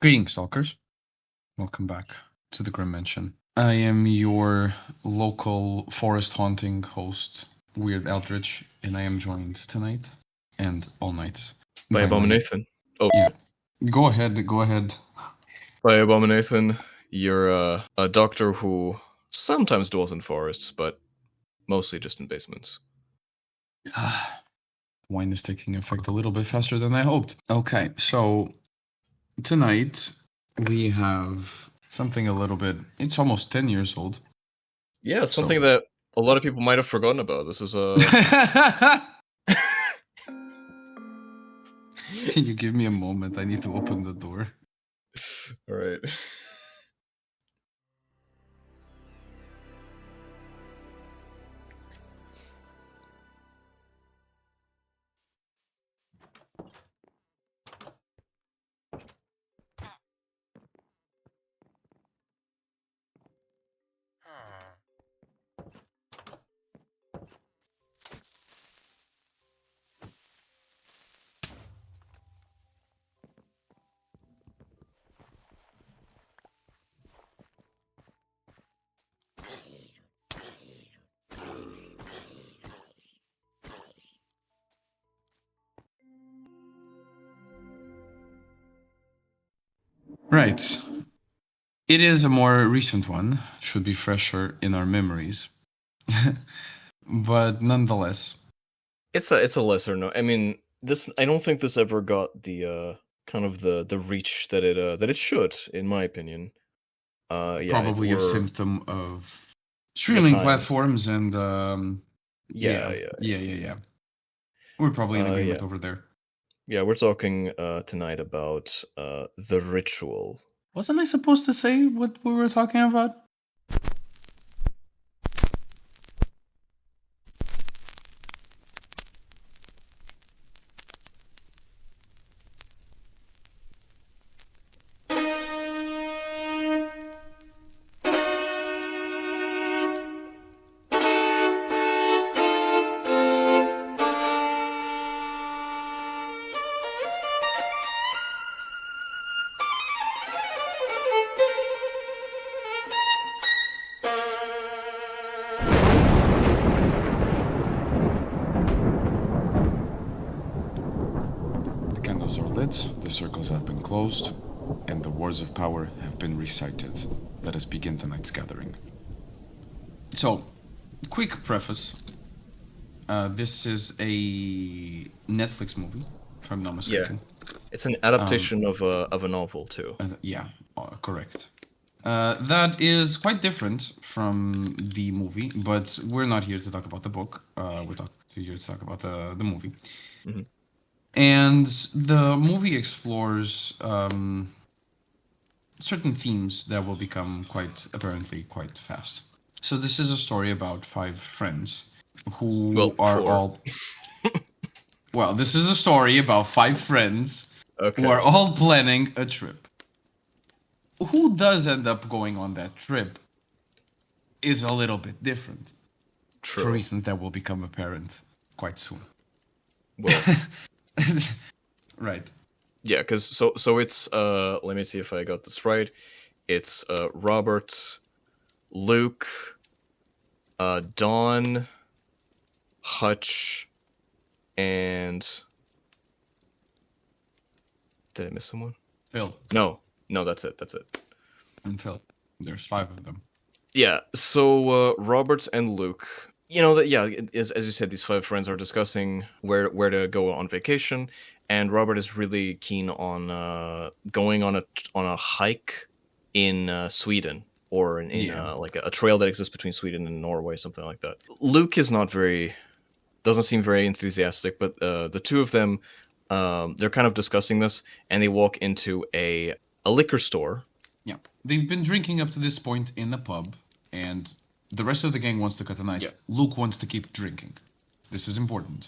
Greetings, Stalkers. Welcome back to the Grymm Mansion. I am your local forest haunting host, Weird Eldritch, and I am joined tonight and all nights By my- Abomination. Oh, Yeah, go ahead. by Abomination, you're a doctor who sometimes dwells in forests, but mostly just in basements. Wine is taking effect a little bit faster than I hoped. Okay, so tonight we have something a little bit. It's almost 10 years old. Yeah, something that a lot of people might have forgotten about. This is a. Can you give me a moment? I need to open the door. All right. Right. It is a more recent one, should be fresher in our memories. But nonetheless. It's a lesser known. I mean, this. I don't think this ever got the kind of the reach that it should, in my opinion. Yeah, Probably a we're symptom of streaming times. platforms and Yeah. We're probably in agreement Yeah. over there. Yeah, we're talking tonight about the ritual. Wasn't I supposed to say what we were talking about? The candles are lit, the circles have been closed, and the words of power have been recited. Let us begin tonight's gathering. So, quick preface. This is a Netflix movie, if I'm not mistaken. It's an adaptation of a novel too. Yeah, correct. That is quite different from the movie, but we're not here to talk about the book. We're here to talk about the movie. Mm-hmm. And the movie explores certain themes that will become apparently quite fast. So this is a story about 5 friends who are four. all... Well, this is a story about 5 friends who are all planning a trip. Who does end up going on that trip is a little bit different. True. For reasons that will become apparent quite soon. Well, right. Yeah, because so it's let me see if I got this right. It's Robert, Luke, Dawn, Hutch, and did I miss someone? Phil. No, that's it. And Phil. There's 5 of them. Yeah. So Robert and Luke. You know that as you said, these 5 friends are discussing where to go on vacation, and Robert is really keen on going on a hike in Sweden, or in like a trail that exists between Sweden and Norway, something like that. Luke is doesn't seem very enthusiastic, but the two of them, they're kind of discussing this, and they walk into a liquor store. Yeah, they've been drinking up to this point in the pub, and the rest of the gang wants to cut the night. Yeah. Luke wants to keep drinking. This is important.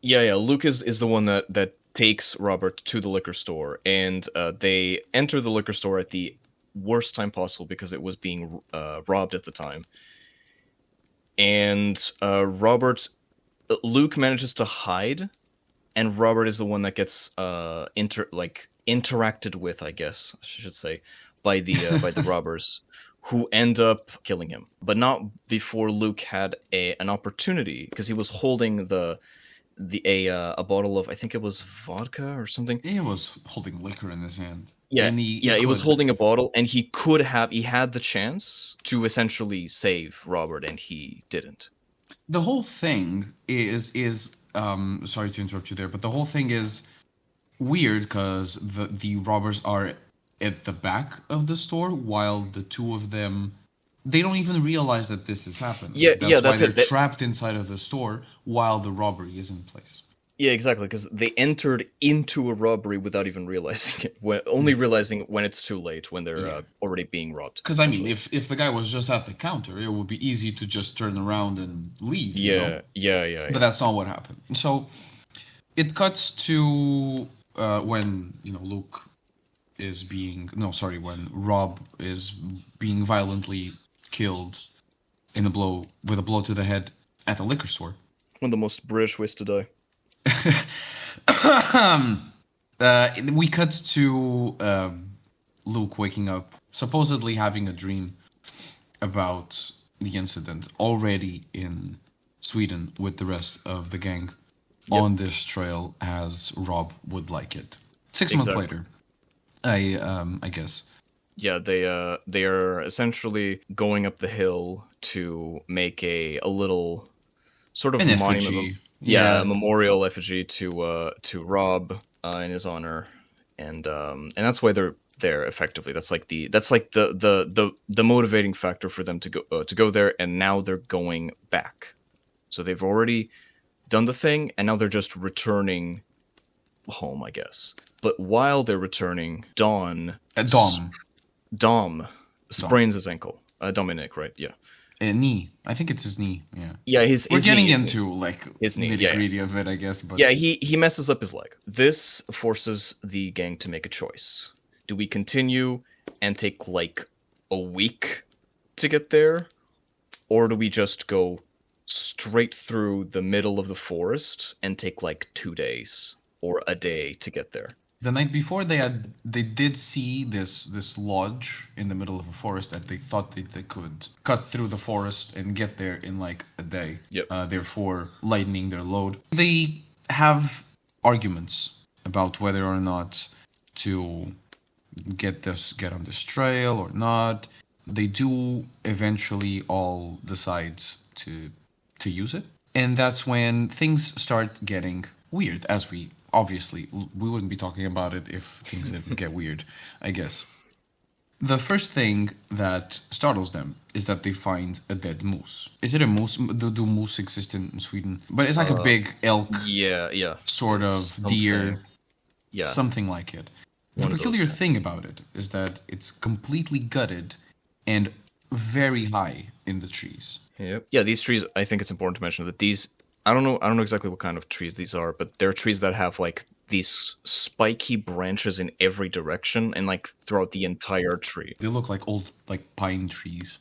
Yeah. Luke is the one that takes Robert to the liquor store, and they enter the liquor store at the worst time possible because it was being robbed at the time. And Luke manages to hide and Robert is the one that gets interacted with, I guess I should say, by the robbers, who end up killing him, but not before Luke had an opportunity, because he was holding a bottle of, I think it was vodka or something. He was holding liquor in his hand, Yeah, and he he was could. holding a bottle, and he had the chance to essentially save Robert, and he didn't. The whole thing is sorry to interrupt you there, but the whole thing is weird because the robbers are at the back of the store while the two of them, they don't even realize that this is happening. Yeah, yeah, That's why that's they're it. trapped inside of the store while the robbery is in place. Yeah, exactly, because they entered into a robbery without even realizing it. Only realizing when it's too late, when they're Yeah. already being robbed. Because I mean, if the guy was just at the counter, it would be easy to just turn around and leave, you know. Yeah, yeah, yeah, But yeah. that's not what happened. So it cuts to when Luke is being no sorry when Rob is being violently killed in a blow with a blow to the head at a liquor store. One of the most British ways to die. We cut to Luke waking up, supposedly having a dream about the incident, already in Sweden with the rest of the gang Yep. on this trail as Rob would like it. 6 months Exactly. later, I guess. Yeah, they are essentially going up the hill to make a little sort of An monument. effigy. Yeah, a Yeah. memorial effigy to Rob, in his honor, and that's why they're there effectively. That's like the motivating factor for them to go there, and now they're going back. So they've already done the thing, and now they're just returning home, I guess. But while they're returning, Dom. Dom Dom. sprains his ankle. Dominic, right? Yeah, Knee. I think it's his knee. Yeah. yeah. We're His knee, getting into like his knee. nitty Yeah, yeah. gritty of it, I guess, but Yeah, he messes up his leg. This forces the gang to make a choice. Do we continue and take like a week to get there, or do we just go straight through the middle of the forest and take like 2 days or a day to get there? the night before they did see this lodge in the middle of a forest that they thought they could cut through the forest and get there in like a day. Yep. Therefore lightening their load. They have arguments about whether or not to get on this trail or not. They do eventually all decide to use it, and that's when things start getting weird. As we obviously we wouldn't be talking about it if things didn't get weird, I guess. The first thing that startles them is that they find a dead moose. Is it a moose? Do moose exist in Sweden? But it's like a big elk, Yeah, yeah. sort of Something. deer, Yeah. something like it. The One of those peculiar kinds. thing about it is that it's completely gutted and very high in the trees. Yep. Yeah, these trees. I think it's important to mention that these. I don't know. I don't know exactly what kind of trees these are, but they're trees that have like these spiky branches in every direction and like throughout the entire tree. They look like old like pine trees.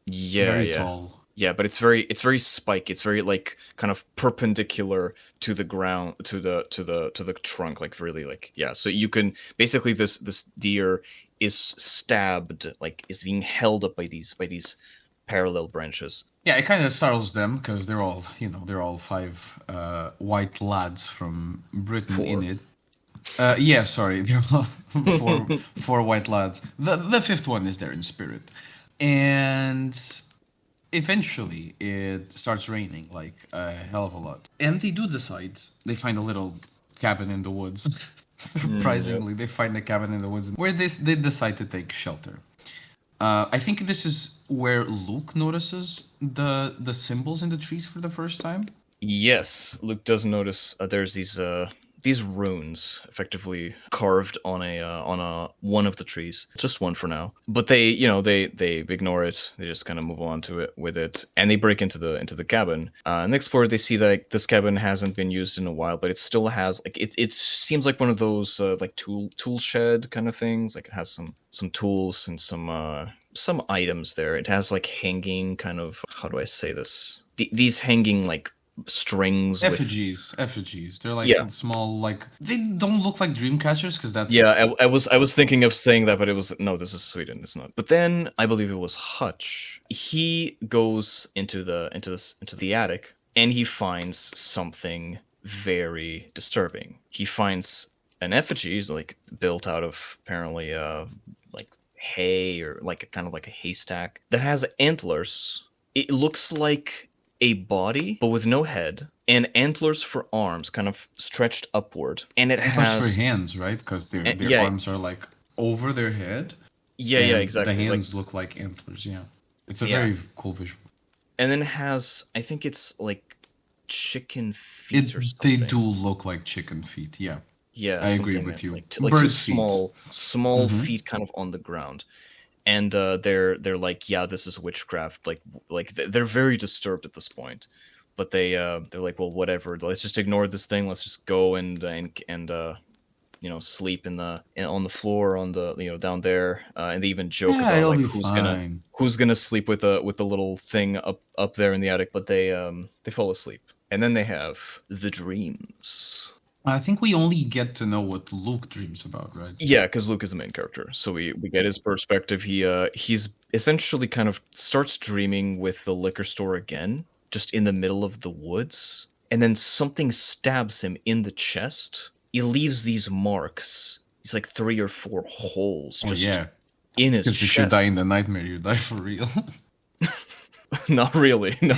Yeah, Very yeah, tall. yeah. But it's very spiky. It's very like kind of perpendicular to the ground, to the trunk. Like really, like yeah. So you can basically this deer is stabbed, like is being held up by these parallel branches. Yeah, it kind of startles them because they're all five white lads from Britain in Four. it. Yeah, sorry, they're all four white lads. The fifth one is there in spirit, and eventually it starts raining like a hell of a lot, and they do decide they find a little cabin in the woods. Surprisingly, they find a cabin in the woods where they decide to take shelter. I think this is where Luke notices the symbols in the trees for the first time. Yes, Luke does notice there's these runes effectively carved on a one of the trees, just one for now. But they they ignore it. They just kind of move on to it with it, and they break into the cabin. And they explore. They see that like, this cabin hasn't been used in a while, but it still has like it seems like one of those like tool shed kind of things. Like it has some tools and some items there. It has like hanging kind of, how do I say this? These hanging like strings with. Effigies. They're like Yeah, small, like they don't look like dream catchers because that's yeah. I was thinking of saying that, but it was no. This is Sweden. It's not. But then I believe it was Hutch. He goes into the attic and he finds something very disturbing. He finds an effigy, like built out of apparently like hay or like a kind of like a haystack that has antlers. It looks like a body but with no head and antlers for arms kind of stretched upward, and it antlers for has hands, right? Because their yeah, arms are like over their head, yeah, and the exactly, like, hands look like antlers. Yeah, it's a yeah, very cool visual. and then it has, I think it's like chicken feet or They do something. look like chicken feet. Yeah, Yeah, I agree something with you. like two Bird feet. small Mm-hmm. feet kind of on the ground. And they're like, yeah, this is witchcraft. They're very disturbed at this point, but they're like, well, whatever. Let's just ignore this thing. Let's just go and sleep on the floor on the down there. And they even joke Yeah, about it'll like be fine. who's gonna sleep with a little thing up there in the attic. But they fall asleep, and then they have the dreams. I think we only get to know what Luke dreams about, right? Yeah, because Luke is the main character, so we get his perspective. He's essentially kind of starts dreaming with the liquor store again, just in the middle of the woods, and then something stabs him in the chest. He leaves these marks. It's like 3 or 4 holes Oh just yeah, in his because if you die in chest. the nightmare, you die for real. Not really, no,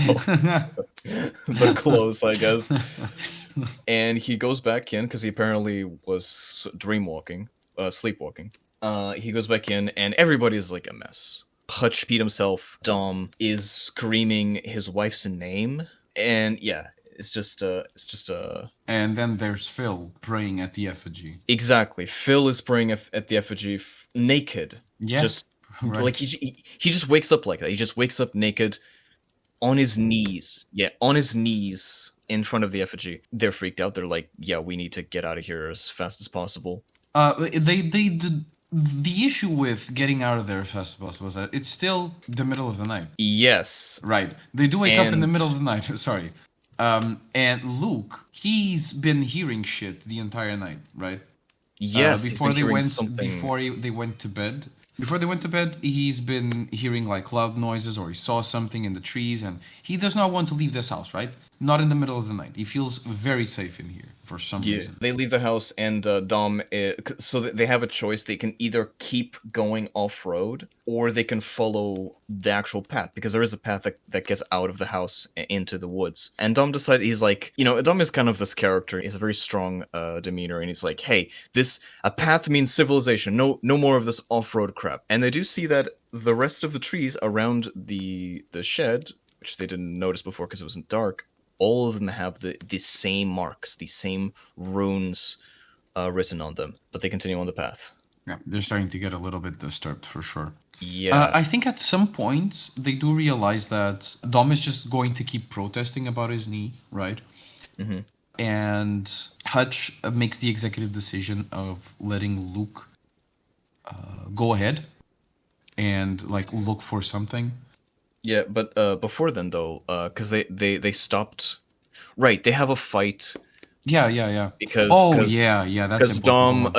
but close, I guess. And he goes back in because he apparently was dreamwalking, sleepwalking. He goes back in, and everybody's like a mess. Hutch Pete himself, Dom, is screaming his wife's name, and yeah, it's just And then there's Phil praying at the effigy. exactly. Phil is praying at the effigy, naked, Yeah, just like right. he just wakes up like that. He just wakes up naked on his knees. Yeah, on his knees in front of the effigy. They're freaked out. They're like, "Yeah, we need to get out of here as fast as possible." They did. The issue with getting out of there as fast as possible was that it's still the middle of the night. Yes, Right. They do wake up in the and middle of the night. Sorry. And Luke, he's been hearing shit the entire night, right? yes, he's been Before they hearing went something. they went to bed. Before they went to bed, he's been hearing like loud noises or he saw something in the trees, and he does not want to leave this house, right? Not in the middle of the night. He feels very safe in here for some Yeah, reason. they leave the house, and Dom. So they have a choice. They can either keep going off road, or they can follow the actual path, because there is a path that gets out of the house into the woods. And Dom decided, he's like, Dom is kind of this character. He has a very strong demeanor, and he's like, hey, this a path means civilization. No more of this off road crap. And they do see that the rest of the trees around the shed, which they didn't notice before because it wasn't dark, all of them have the same marks, the same runes written on them, but they continue on the path. Yeah, they're starting to get a little bit disturbed for sure. Yeah. I think at some point they do realize that Dom is just going to keep protesting about his knee, right? Hmm. And Hutch makes the executive decision of letting Luke go ahead and like look for something. Yeah, but before then though, because they stopped. Right, they have a fight Yeah. because Oh because yeah, that's because important. Go Dom on.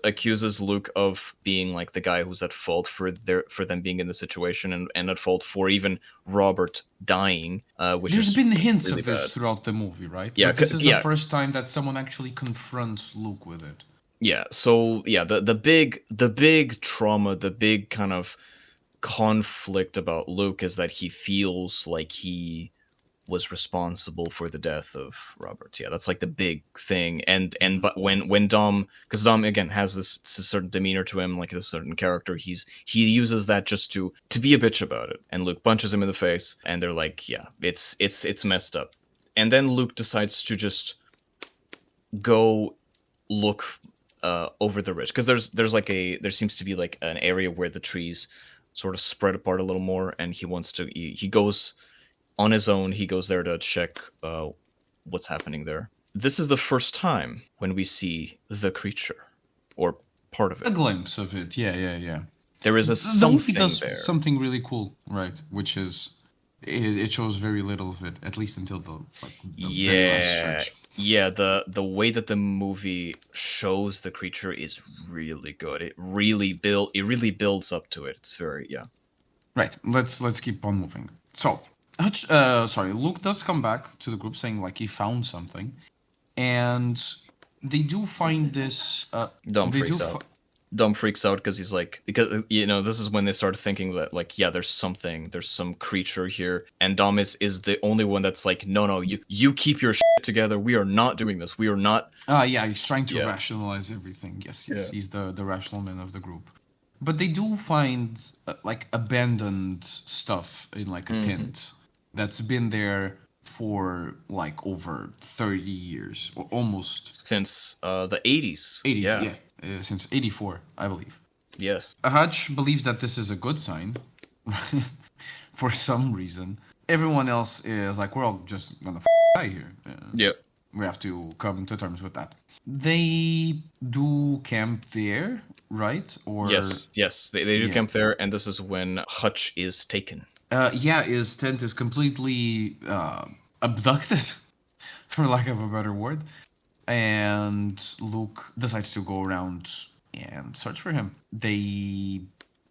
accuses Luke of being like the guy who's at fault for them being in the situation, and at fault for even Robert dying, which There's is been hints really of bad. this throughout the movie, right? Yeah, But this is the yeah, first time that someone actually confronts Luke with it. yeah. So yeah, the big trauma, the big kind of conflict about Luke is that he feels like he was responsible for the death of Robert. Yeah, that's like the big thing. And Mhm. but when Dom, because Dom again has this certain demeanor to him, like this certain character, he uses that just to be a bitch about it. And Luke punches him in the face, and they're like, yeah, it's messed up. And then Luke decides to just go look over the ridge, because there seems to be like an area where the trees sort of spread apart a little more, and he goes on his own. He goes there to check what's happening there. This is the first time when we see the creature, or part of A it. glimpse of it. Yeah. There is a The movie something does there. something really cool, right? Which is It shows very little of it, at least until the very last Yeah, stretch. yeah. The way that the movie shows the creature is really good. It really builds up to it. It's very yeah. Right. Let's keep on moving. So, sorry, Luke does come back to the group saying like he found something, and they do find this. Dom They do. freaks out. Dom freaks out because he's like, because this is when they start thinking that like, yeah, there's some creature here, and Dom is the only one that's like, no, you keep your shit together. We are not doing this. We are not. Yeah, he's trying to Yeah. rationalize everything. Yes, Yeah. he's the rational man of the group. But they do find like abandoned stuff in like a tent that's been there for like over 30 years, or almost Since the 80s. 80s. Yeah. Yeah, since 84, I believe. Yes. Hutch believes that this is a good sign for some reason. Everyone else is like, we're all just gonna die here. Yeah. We have to come to terms with that. They do camp there, right? Or Yes. They do yeah. camp there, and this is when Hutch is taken. Yeah, his tent is completely abducted, for lack of a better word, and Luke decides to go around and search for him.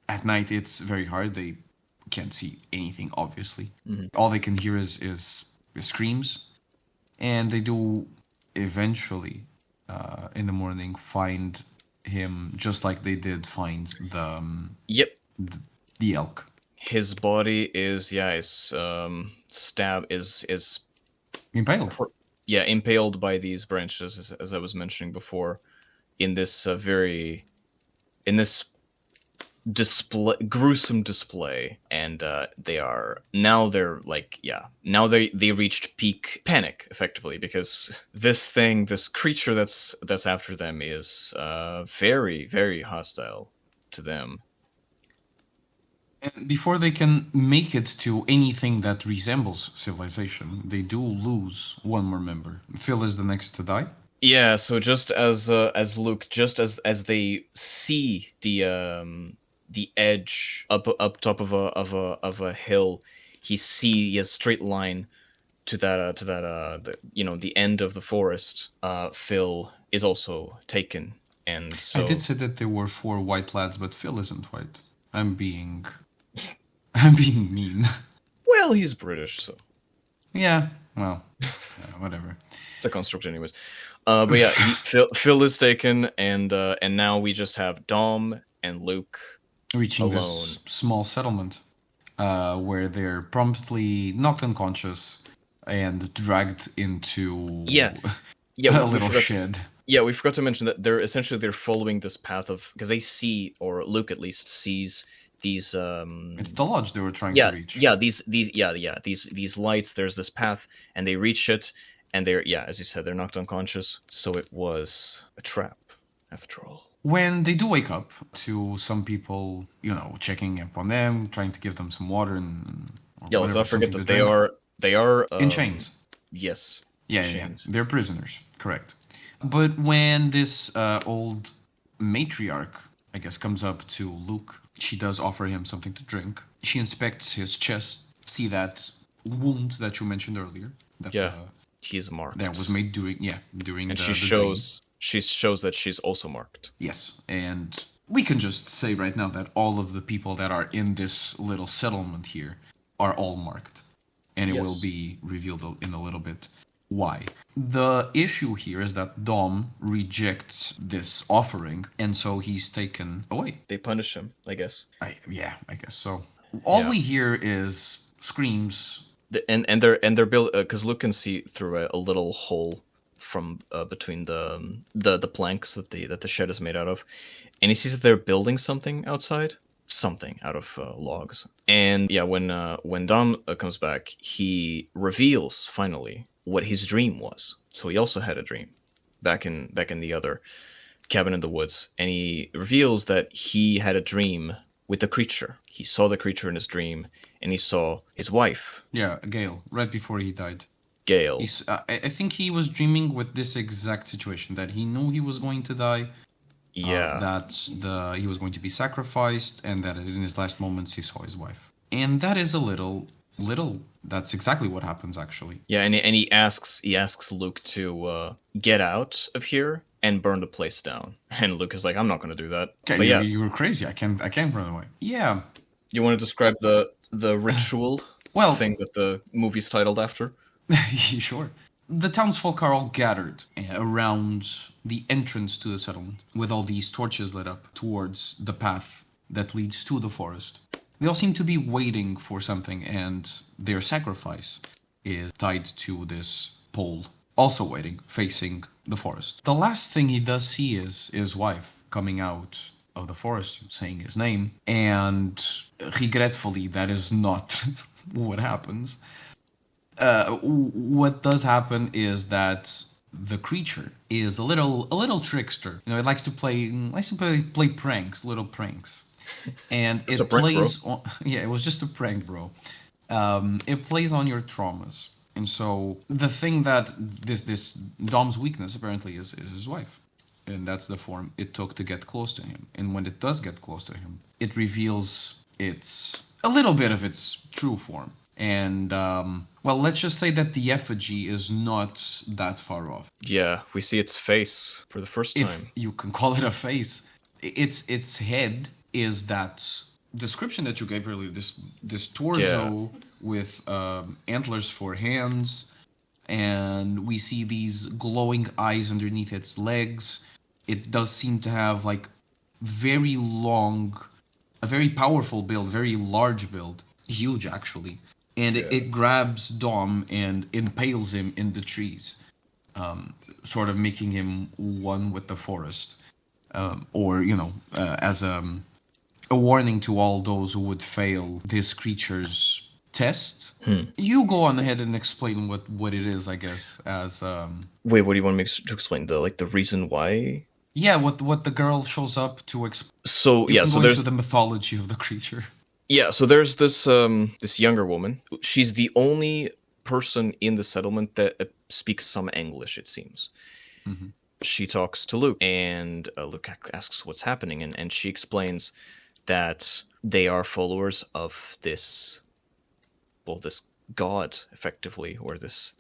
At night, it's very hard. They can't see anything, obviously. All they can hear is screams, and they do eventually, in the morning, find him just like they did find Yep. the elk. His body is stab is Impaled. impaled by these branches, as I was mentioning before, in this in this gruesome display, and now they reached peak panic effectively, because this creature that's after them is very, very hostile to them. And before they can make it to anything that resembles civilization, they do lose one more member. Phil is the next to die. Yeah, so just as Luke, just as they see the edge up top of a hill, he see a straight line to the end of the forest. Phil is also taken, and I so did say that there were 4 white lads, but Phil isn't white. I'm being I'm being mean. well, he's British, so Yeah, well, whatever. it's a construct anyways. But yeah, Phil is taken, and now we just have Dom and Luke Reaching alone. this small settlement, where they're promptly knocked unconscious and dragged into Yeah, a we little forgot. shed. Yeah, we forgot to mention that they're following this path of, because they see, or Luke at least sees these It's the lodge they were trying to reach. these lights. There's this path, and they reach it, and they're, as you said, they're knocked unconscious. So it was a trap after all. When they do wake up to some people, checking up on them, trying to give them some water or Yeah, let's whatever, not forget something to that they drink. are In chains. Yes. Yeah, chains. They're prisoners, correct. But when this old matriarch, I guess, comes up to Luke, she does offer him something to drink. She inspects his chest, see that wound that you mentioned earlier. That, he's marked. That was made during and the she shows that she's also marked. Yes, and we can just say right now that all of the people that are in this little settlement here are all marked, and it will be revealed in a little bit why. The issue here is that Dom rejects this offering, and so he's taken away. They punish him, I guess. I guess so. All we hear is screams. And they're built, because Luke can see through a little hole from between the planks that the shed is made out of, and he sees that they're building something outside, something out of logs. And when Dom comes back, he reveals finally what his dream was. So he also had a dream back in the other cabin in the woods, and he reveals that he had a dream with the creature. He saw the creature in his dream, and he saw his wife. Yeah, Gail, right before he died. Gail. I think he was dreaming with this exact situation, that he knew he was going to die. Yeah. He was going to be sacrificed, and that in his last moments he saw his wife. And that is a little Little. That's exactly what happens, actually. Yeah, and he asks Luke to get out of here and burn the place down. And Luke is like, I'm not going to do that. Okay, But yeah, you're crazy. I can't run away. Yeah. you want to describe the ritual Well, thing that the movie's titled after? sure. The townsfolk are all gathered around the entrance to the settlement, with all these torches lit up towards the path that leads to the forest. They all seem to be waiting for something, and their sacrifice is tied to this pole, also waiting, facing the forest. The last thing he does see is his wife coming out of the forest, saying his name, and regretfully, that is not what happens. What does happen is that the creature is a little trickster. It likes to play pranks, little pranks, and It's a it prank, bro. plays on. Yeah, it was just a prank, bro. It plays on your traumas, and so the thing that this Dom's weakness apparently is his wife, and that's the form it took to get close to him. And when it does get close to him, it reveals its a little bit of its true form. And well, let's just say that the effigy is not that far off, Yeah, we see its face for the first if time. you can call it a face. Its head is that description that you gave earlier. This Yeah, torso with antlers for hands, and we see these glowing eyes underneath its legs. It does seem to have like very long, a very powerful build, very large build, huge actually. And it, yeah. it grabs Dom and impales him in the trees, sort of making him one with the forest, or as a warning to all those who would fail this creature's test. Hmm. You go on ahead and explain what it is, I guess, as Wait, what do you want me to explain? The reason why? yeah, what the girl shows up to explain. So You yeah, can so go into there's the mythology of the creature. there's this younger woman. She's the only person in the settlement that speaks some English. It seems. Hmm. She talks to Luke, and Luke asks what's happening, and she explains that they are followers of this god, effectively, or this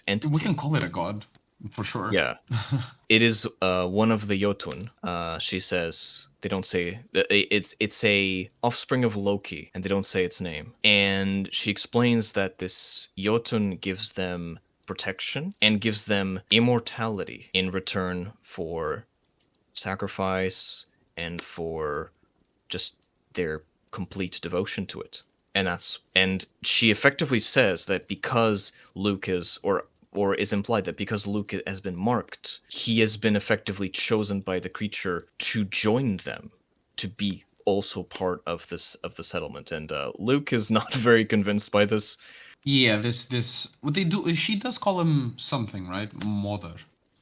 We can entity. call it a god, for sure. Yeah, it is one of the Jotun. She says they don't say it's a offspring of Loki, and they don't say its name. And she explains that this Jotun gives them protection and gives them immortality in return for sacrifice and for just their complete devotion to it. And she effectively says that because Luke is or is implied that because Luke has been marked, he has been effectively chosen by the creature to join them, to be also part of the settlement. And Luke is not very convinced by this. Yeah, this what they do is she does call him something, right? Mother.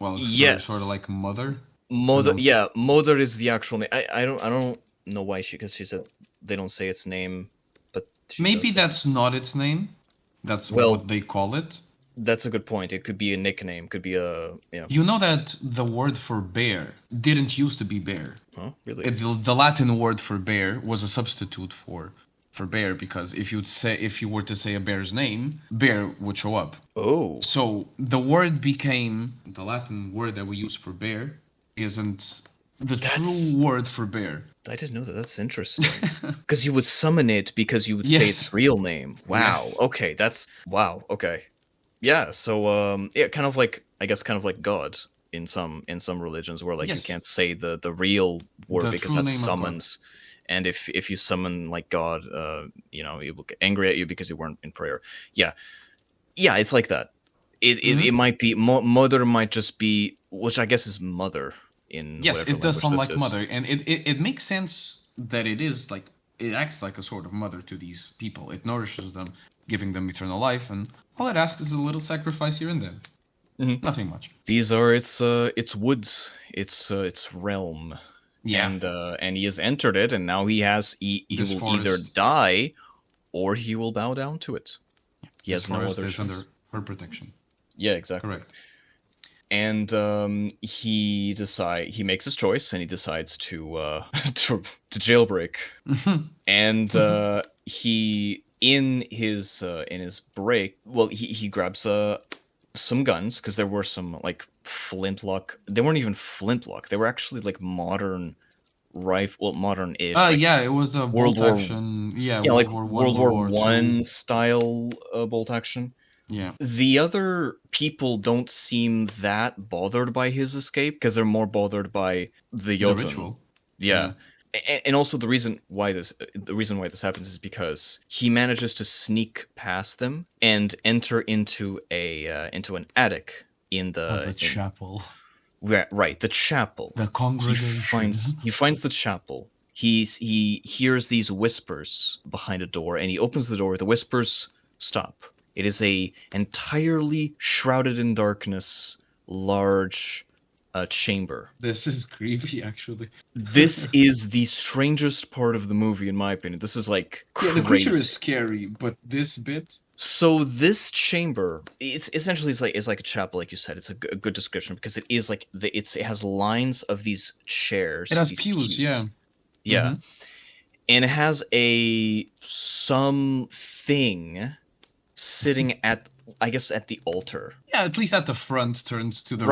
Well, sort of Yes, like mother Mother. pronounced. Yeah, Mother is the actual name. I don't know why because she said they don't say its name, but she does Maybe say. that's not its name. That's Well, what they call it. that's a good point. It could be a nickname. Could be a yeah. You know that the word for bear didn't used to be bear. Oh, really? The Latin word for bear was a substitute for bear, because if you were to say a bear's name, bear would show up. Oh, So the word became the Latin word that we use for bear isn't the true that's word for bear. I didn't know that. That's interesting. Because you would summon it because you would say its Yes. real name. Wow. Yes. Okay, that's wow. Okay. Yeah. So yeah, kind of like I guess kind of like God in some religions where like you Yes. can't say the real word The because true that name of God. summons. And if you summon like God, he will get angry at you because you weren't in prayer. Yeah, yeah, it's like that. It Hmm. might be mother might just be which I guess is mother in Yes, whatever it does language sound this like is. mother, and it makes sense that it is like it acts like a sort of mother to these people. It nourishes them, giving them eternal life, and all it asks is a little sacrifice here and then. Mhm. Nothing much. These are its woods, its realm, Yeah, and he has entered it, and now he this will either forest, die or he will bow down to it. He this has no forest other is choice. under her protection. Yeah, exactly. Correct. And he makes his choice, and he decides to to jailbreak. And he in his break, well, he grabs some guns because there were some like flintlock. They weren't even flintlock. They were actually like modern rifle, well, modern-ish, like Yeah, it was a World bolt War, action. Yeah, yeah, like World War One, World World War War Two. One style bolt action. Yeah, The other people don't seem that bothered by his escape because they're more bothered by the the Jotun. ritual. Yeah. Yeah, And also the reason why this happens is because he manages to sneak past them and enter into an attic in of the the in chapel, right, the chapel. the He congregation. finds the chapel. He hears these whispers behind a door, and he opens the door. The whispers stop. It is a entirely shrouded in darkness, large chamber. This is creepy, actually. This is the strangest part of the movie, in my opinion. This is like Yeah, the creature is crazy. scary, but this bit, So this chamber, it's essentially it's like a chapel, like you said. It's a good description because it is like it has lines of these it chairs, has these pews. Yeah. yeah, Mm-hmm. and it has a something sitting at, I guess, at the altar. Yeah, at least at the front turns Right. to the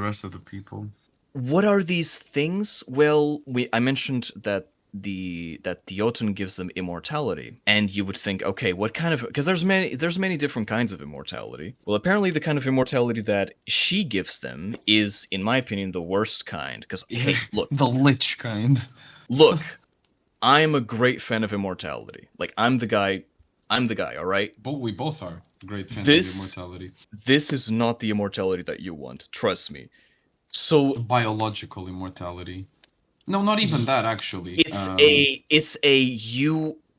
rest of the people. What are these things? Well, I mentioned that the Jotun gives them immortality, and you would think, okay, what kind of, because there's many different kinds of immortality. Well, apparently the kind of immortality that she gives them is, in my opinion, the worst kind. Because Yeah, hey, look, the lich kind. look, I'm a great fan of immortality. Like I'm the guy. All right. But we both are great fans of This immortality. this is not the immortality that you want. Trust me. So Biological immortality. No, not even that actually. it's a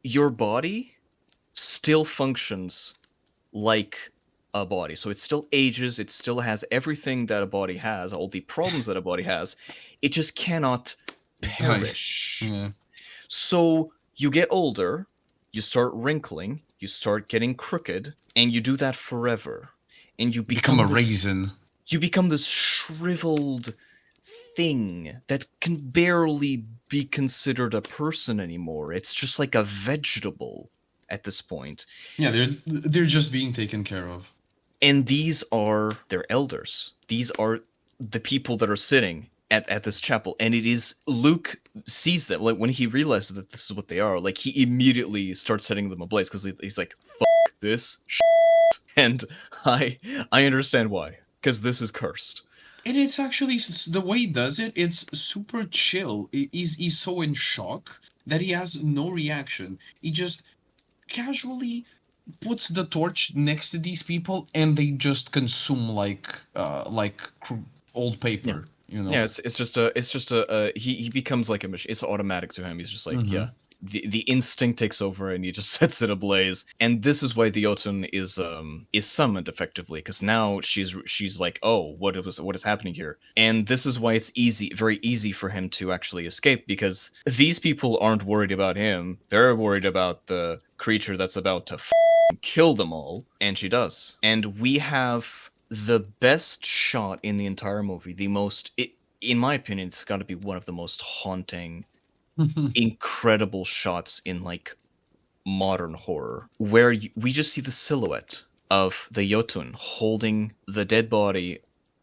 your body still functions like a body. So it still ages, it still has everything that a body has, all the problems that a body has. It just cannot Die. perish. Yeah. So you get older, you start wrinkling, you start getting crooked, and you do that forever. And Become a raisin. you become this shriveled thing that can barely be considered a person anymore. It's just like a vegetable at this point. Yeah, they're just being taken care of. And these are their elders. These are the people that are sitting at this chapel. And it is Luke sees them. Like when he realizes that this is what they are, like he immediately starts setting them ablaze because he's like, fuck this shit. And I understand why. Because this is cursed. And it's actually the way he does it. It's super chill. He's so in shock that he has no reaction. He just casually puts the torch next to these people, and they just consume old Yeah. paper. You Yeah, know. it's just a he becomes like a machine. It's automatic to him. He's just like, Mm-hmm. yeah. The instinct takes over and he just sets it ablaze. And this is why the Jotun is summoned effectively, because now she's like, oh, what is happening here? And this is why it's very easy for him to actually escape, because these people aren't worried about him. They're worried about the creature that's about to kill them all, and she does. And we have the best shot in the entire movie. In my opinion, it's got to be one of the most haunting, incredible shots in like modern horror, where we just see the silhouette of the Jotun holding the dead body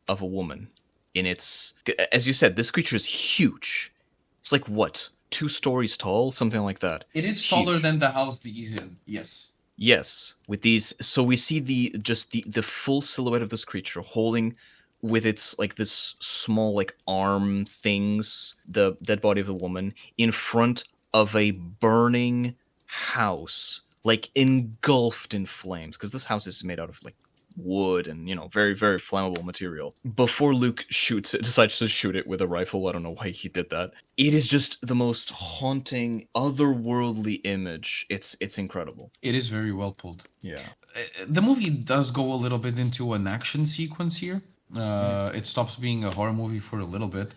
of a woman in its. As you said, this creature is huge. It's like what, 2 stories tall, something like that. It is It's taller huge. than the house that he's in. Yes. Yes, with these, so we see the full silhouette of this creature holding with its like this small like arm things, the dead body of the woman in front of a burning house, like engulfed in flames, because this house is made out of like wood and very very flammable material. Before Luke decides to shoot it with a rifle. I don't know why he did that. It is just the most haunting, otherworldly image. It's incredible. It is very well pulled. Yeah. The movie does go a little bit into an action sequence here. Mhm. It stops being a horror movie for a little bit,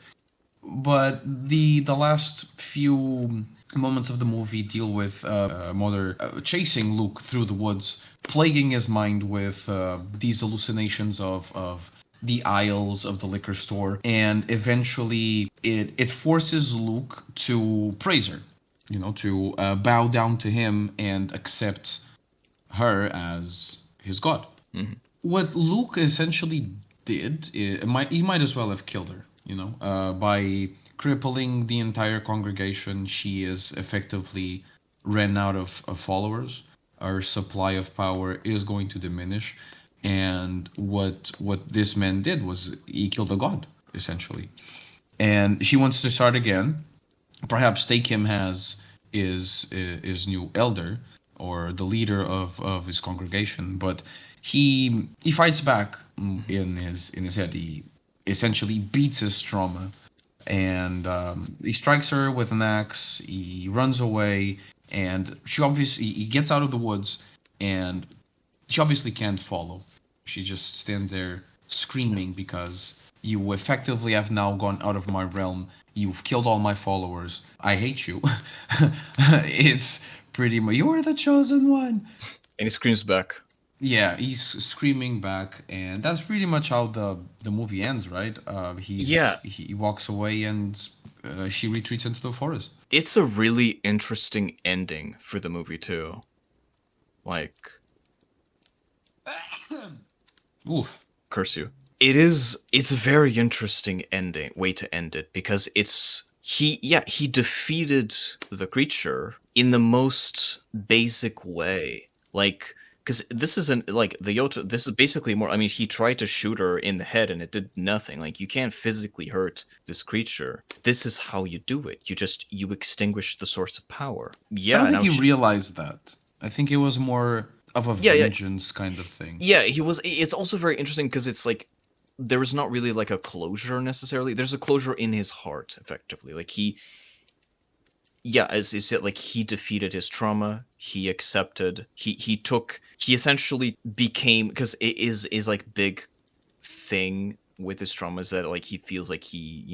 but the last few moments of the movie deal with Mother chasing Luke through the woods, plaguing his mind with these hallucinations of the aisles of the liquor store, and eventually it forces Luke to praise her. to bow down to him and accept her as his god. Hmm. What Luke essentially did, he might as well have killed her, by crippling the entire congregation. She is effectively ran out of followers. Our supply of power is going to diminish, and what this man did was he killed a god essentially, and she wants to start again. Perhaps take him as his new elder or the leader of his congregation, but he fights back in his head. He essentially beats his trauma, and he strikes her with an axe. He runs away, and she obviously he gets out of the woods, and she obviously can't follow. She just stands there screaming because you effectively have now gone out of my realm. You've killed all my followers. I hate you. It's pretty much you are the chosen one. And he screams back. Yeah, he's screaming back, and that's pretty much how the movie ends, right? Yeah, He walks away, and she retreats into the forest. it's a really interesting ending for the movie too. Like, Oof. curse you. It's a very interesting ending way to end it because he defeated the creature in the most basic way. Like, because this isn't like the Yoto, this is basically more, I mean, he tried to shoot her in the head and it did nothing. Like, you can't physically hurt this creature. This is how you do it. You extinguish the source of power. I don't Yeah, think now he she, realized that. I think it was more of a yeah, yeah, vengeance kind of thing. yeah, he was. It's also very interesting because it's like there is not really like a closure necessarily. There's a closure in his heart, effectively. Like yeah, as you said, like he defeated his trauma. He accepted. He took. He essentially became, because it is like big thing with his trauma is that like he feels like he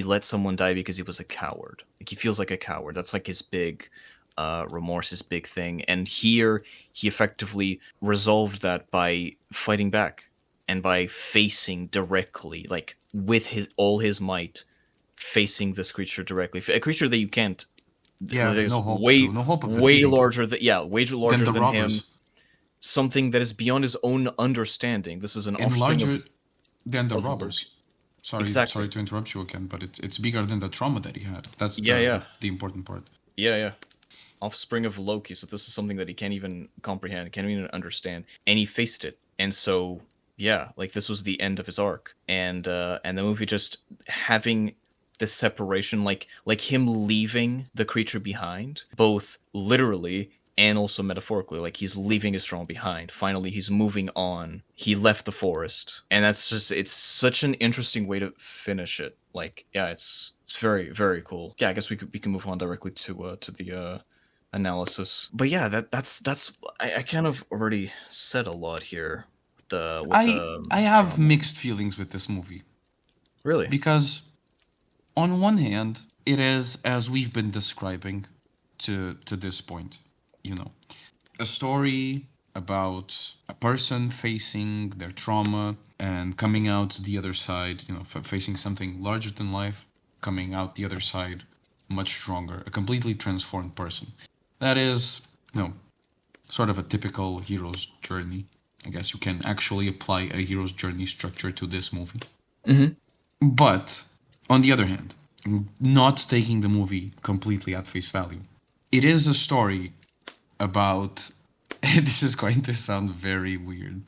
let someone die because he was a coward. Like he feels like a coward. That's like his big remorse, his big thing. And here he effectively resolved that by fighting back and by facing directly, like with his all his might, facing this creature directly. A creature that you can't, who Yeah, is no hope of way defeating larger than, yeah, way than larger the than him. robbers, Something that is beyond his own understanding. This is an and offspring larger than the of Luke. robbers. Sorry Exactly. to interrupt you again, but it's bigger than the trauma that he had. That's Yeah, yeah, the important part. yeah. Offspring of Loki. So this is something that he can't even comprehend, can't even understand, and he faced it. And so yeah, like this was the end of his arc, and the movie just having this separation, like him leaving the creature behind, both literally and also metaphorically. Like he's leaving his throne behind. Finally, he's moving on. He left the forest, and that's just, it's such an interesting way to finish it. Like, yeah, it's very very cool. Yeah, I guess we can move on directly to the analysis. But yeah, that's I kind of already said a lot here with the I have trauma. mixed feelings with this movie Really? because on one hand, it is as we've been describing to this point, you know, a story about a person facing their trauma and coming out the other side, facing something larger than life, coming out the other side much stronger, a completely transformed person. That is, sort of a typical hero's journey. I guess you can actually apply a hero's journey structure to this movie. Mm-hmm. But on the other hand, not taking the movie completely at face value, it is a story about. This is going to sound very weird,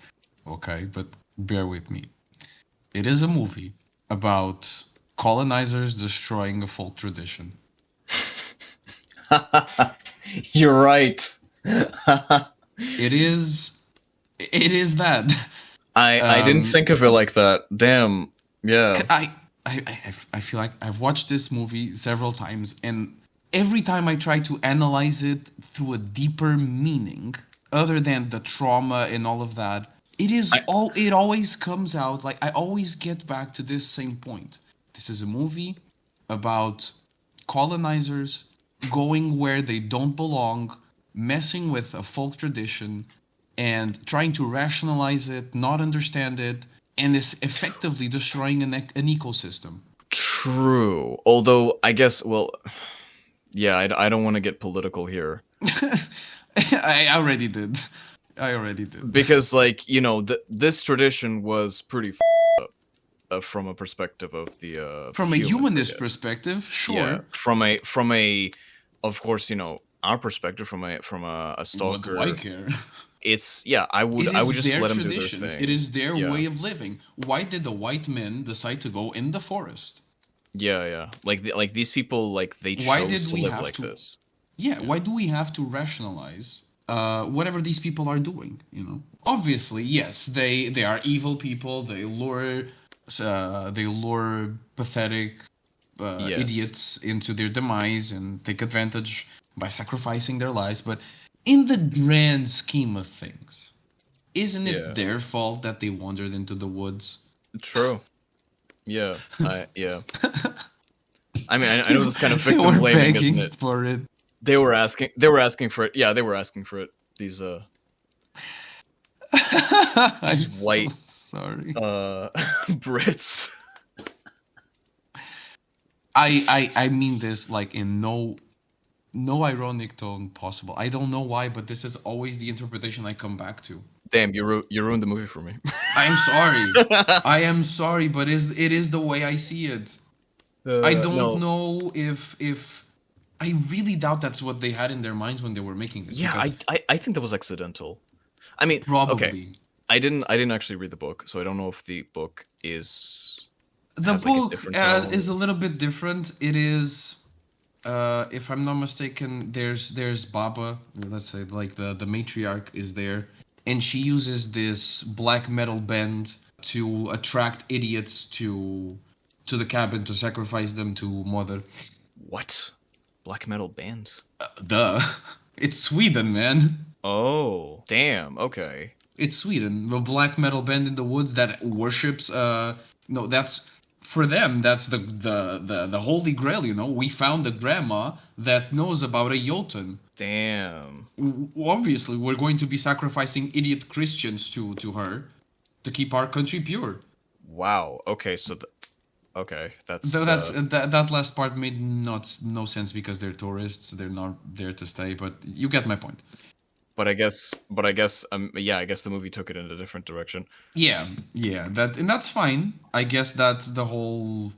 okay, but bear with me. It is a movie about colonizers destroying a folk tradition. You're right. It is. It is that. I didn't Um, think of it like that. Damn. Yeah. I feel like I've watched this movie several times, and every time I try to analyze it through a deeper meaning, other than the trauma and all of that, I it always comes out like I always get back to this same point. This is a movie about colonizers going where they don't belong, messing with a folk tradition, and trying to rationalize it, not understand it, and is effectively destroying an ecosystem. True. Although I guess, well, Yeah, I don't want to get political here I already did. I already did. because, like, this tradition was pretty up, from a perspective of the From a humans, I humanist guess. perspective, Yeah, sure. from a, of course, our perspective from a What do I stalker. care? It's yeah. I would It I would is just their let them do their traditions. It thing. is their Yeah, way of living. Why did the white men decide to go in the forest? yeah, yeah. Like these people, like they Why chose did to we live have like to? this. Yeah, Yeah, why do we have to rationalize whatever these people are doing? Obviously, yes, they are evil people. They lure pathetic yes, idiots into their demise and take advantage by sacrificing their lives. But in the grand scheme of things, isn't it yeah. their fault that they wandered into the woods? True. Yeah, yeah. I mean, I they, know were, this kind of they victim were blaming, isn't begging it? for it. They were asking for it. Yeah, they were asking for it. These I'm so white sorry. Brits. I mean this like in no ironic tone possible. I don't know why, but this is always the interpretation I come back to. Damn, you ruined the movie for me. I'm sorry. I am sorry, but it is the way I see it. I don't No. know if I really doubt that's what they had in their minds when they were making this Yeah, because I think that was accidental. I mean, okay, probably I didn't actually read the book, so I don't know if the book is the has like a book different tone. is a little bit different. It is if I'm not mistaken, there's Baba, let's say like the matriarch is there, and she uses this black metal band to attract idiots to the cabin to sacrifice them to Mother. What? Black metal band? Duh, it's Sweden, man. Oh, damn. Okay. It's Sweden, the black metal band in the woods that worships. No, that's for them. That's the holy grail. We found a grandma that knows about a Jotun. Damn. Obviously we're going to be sacrificing idiot Christians to her to keep our country pure. Wow. Okay, so okay, Though that's that last part made no sense because they're tourists, they're not there to stay, but you get my point. but I guess yeah, I guess the movie took it in a different direction. Yeah, that's fine. I guess that's the whole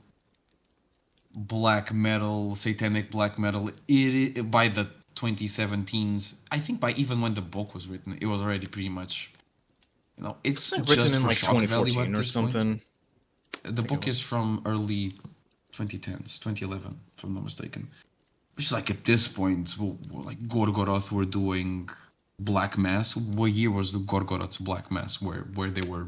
black metal, satanic black metal. By the 2017s, I think by even when the book was written, it was already pretty much. It's Wasn't it written just in for like shock value 2014 at or this point. something? I The think it book is was. from early 2010s, 2011, if I'm not mistaken. Which is like at this point, like Gorgoroth were doing Black Mass. What year was the Gorgoroth's Black Mass where they were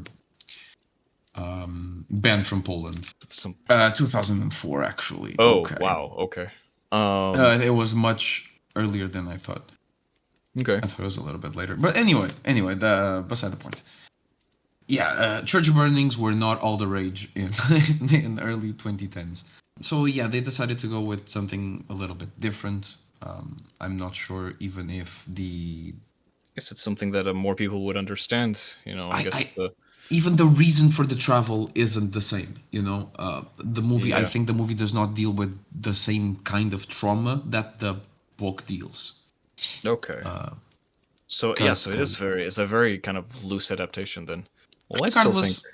banned from Poland? Some 2004, actually. Oh, Okay. wow. Okay. Um It was much earlier than I thought. okay. I thought it was a little bit later. But anyway, beside the point. Yeah, church burnings were not all the rage in the early 2010s. So yeah, they decided to go with something a little bit different. I'm not sure even if Guess it's something that more people would understand, I I guess the even the reason for the travel isn't the same. The movie. I yeah. think the movie does not deal with the same kind of trauma that the book deals. Okay. So yeah, so Because it's a very kind of loose adaptation then. Well, regardless,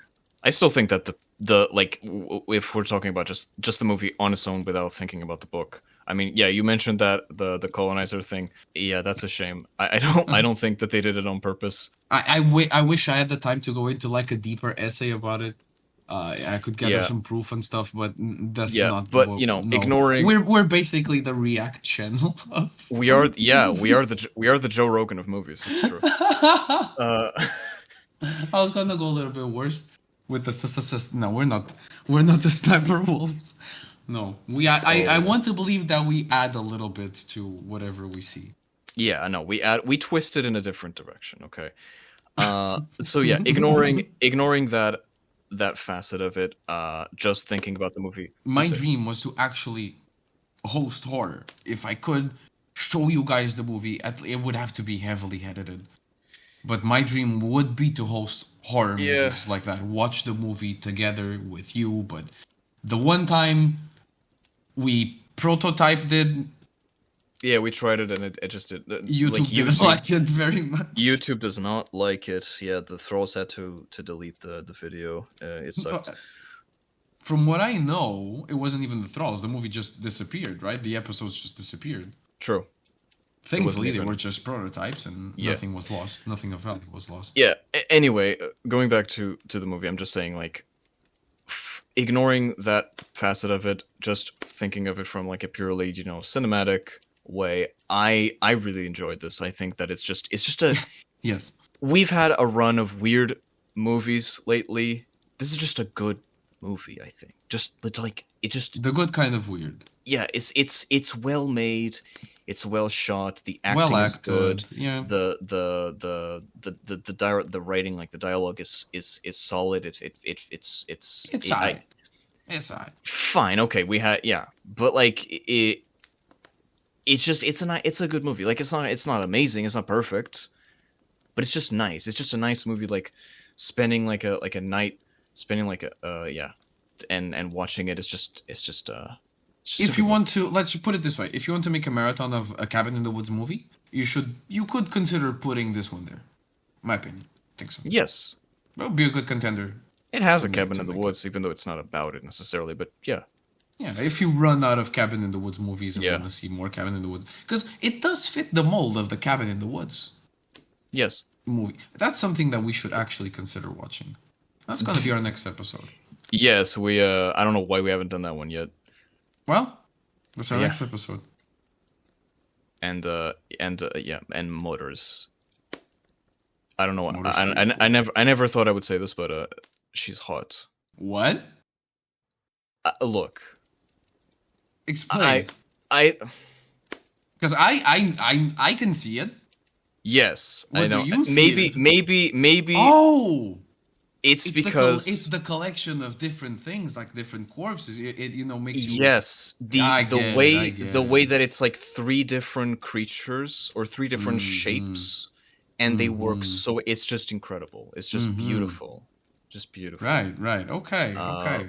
I still think that the like if we're talking about just the movie on its own without thinking about the book. I mean, yeah, you mentioned that the colonizer thing. Yeah, that's a shame. I don't think that they did it on purpose. I wish I had the time to go into like a deeper essay about it. I could gather Yeah, some proof and stuff, but that's yeah, not but what. No, ignoring we're basically the React channel of we are yeah movies. we are the Joe Rogan of movies. It's true. Uh, I was gonna go a little bit worse with the No, we're not. We're not the sniper wolves. No, I oh want to believe that we add a little bit to whatever we see. yeah, no, we twist it in a different direction. Okay. So yeah, ignoring that facet of it, just thinking about the movie. You My say, dream was to actually host horror. If I could show you guys the movie, it would have to be heavily edited. But my dream would be to host horror yeah, movies like that, watch the movie together with you. But the one time we prototyped it, Yeah, we tried it and it just did. Like YouTube didn't like it very much. YouTube does not like it. Yeah, the Thralls had to delete the video. It sucked. But from what I know, it wasn't even the Thralls. The movie just disappeared, right? The episodes just disappeared. True. It wasn't Thankfully, they even. were just prototypes, and Yeah. nothing was lost. Nothing of value was lost. Yeah. Anyway, going back to the movie, I'm just saying, like, ignoring that facet of it, just thinking of it from like a purely, you know, cinematic way, I really enjoyed this. I think that it's just a Yes. we've had a run of weird movies lately. This is just a good movie, I think. Just like it just The good kind of weird. yeah, it's well made, it's well shot, the Well acting is good, acted. Yeah. the writing, like the dialogue is solid. It's alright. It's alright. Fine, okay, we had yeah, but like it's just it's a good movie. Like it's not amazing, it's not perfect, but it's just nice. It's just a nice movie, like spending like a night, spending like a yeah, and watching it. It's just a If you good want to, let's put it this way: if you want to make a marathon of a Cabin in the Woods movie, you could consider putting this one there. My opinion, I think so. movie. Yes, That would be a good contender. it has a to Cabin to in the make it. Woods, even though it's not about it necessarily. But yeah, Yeah, if you run out of Cabin in the Woods movies and Yeah. want to see more Cabin in the Woods, because it does fit the mold of the Cabin in the Woods yes, movie. That's something that we should actually consider watching. That's gonna be our next episode. yes. We I don't know why we haven't done that one yet. Well, that's our Yeah. next episode. And yeah, and Motors. I don't know. Motors I never thought I would say this, but she's hot. What? Look, Explain. I Because I can see it. yes, What I do know. you see Maybe Oh, it's it's because it's the collection of different things, like different corpses. It you know makes you. yes, I the get it, way I get the way it. that it's like three different creatures or three different Mhm. shapes, and they work Mhm. so it's just incredible. It's just Mhm. beautiful, just beautiful. Right. Okay.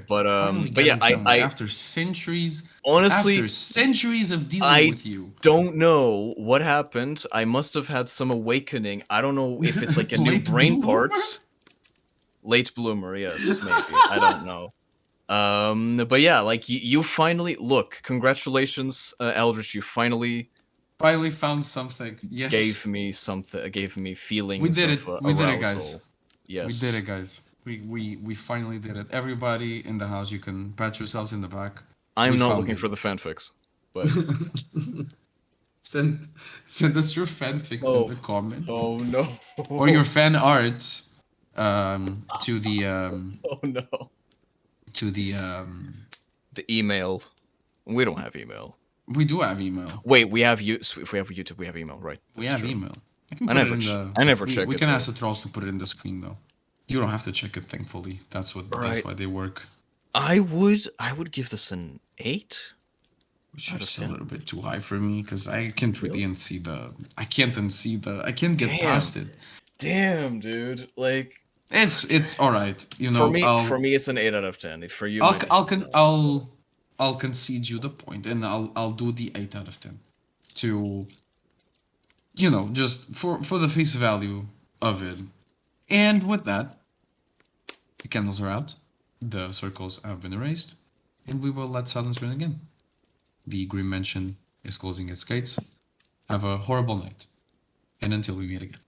But Finally but yeah, getting somewhere I after centuries. honestly After centuries of dealing I with you. don't know what happened. I must have had some awakening. I don't know if it's like a new Late brain bloomer? part. Late bloomer, yes, maybe. I don't know. But yeah, like you finally look. Congratulations, Eldritch. You finally Finally found something. Yes. gave me something. Gave me feelings We did of it. We did it, arousal. guys. Yes. We did it, guys. We finally did it. Everybody in the house, you can pat yourselves in the back. I'm We not found looking it. for the fanfics, but send us your fanfics Oh. in the comments. oh no. Or your fan arts to the oh no. to the The email. We don't have email. we do have email. Wait, we have you. If we have YouTube, we have email, right? We That's have true. email. I can I put never it in ch- the I never we, check we it, can though. ask the trolls to put it in the screen though. You don't have to check it, thankfully. That's Right. why they work. I would give this an 8. Which Out of is a 10. little bit too high for me because I can't really Really? unsee the. I can't unsee the. I can't get Damn. past it. Damn, dude. Like It's all right. You know, for me it's an 8 out of 10. For you I'll maybe I'll something con- else, I'll concede you the point, and I'll do the 8 out of 10 to, you know, just for the face value of it. And with that, the candles are out, the circles have been erased, and we will let silence ring again. The Grymm Mansion is closing its gates. Have a horrible night, and until we meet again.